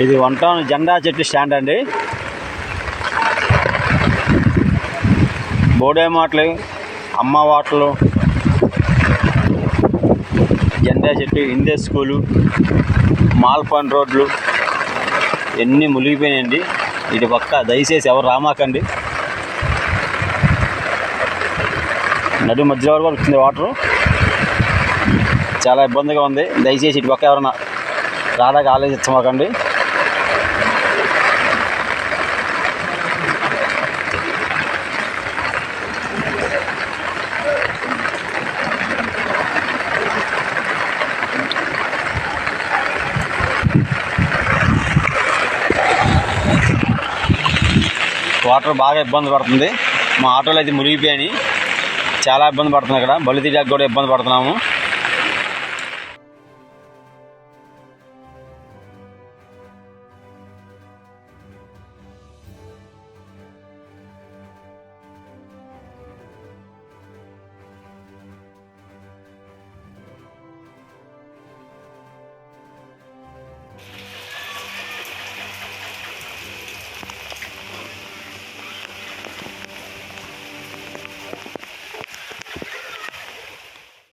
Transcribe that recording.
ఇది one town జెండా చెట్టు స్టాండ్ అండి. బోడే మాటలు, అమ్మ వాటలు, జెండా చెట్టు, హిందీ స్కూలు, మాల్పన్ రోడ్లు ఎన్ని మునిగిపోయినాయండి. ఇటు పక్క దయచేసి ఎవరు రామాకండి. నడు మధ్యలో కూడా వచ్చింది వాటరు. చాలా ఇబ్బందిగా ఉంది. దయచేసి ఇటు పక్క ఎవరైనా రాదాక ఆలోచించమాకండి. వాటర్ బాగా ఇబ్బంది పడుతుంది. మా ఆటోలు అయితే మునిగిపోయాయి. చాలా ఇబ్బంది పడుతున్నాయి. ఇక్కడ బలి తీయడానికి కూడా ఇబ్బంది పడుతున్నాము.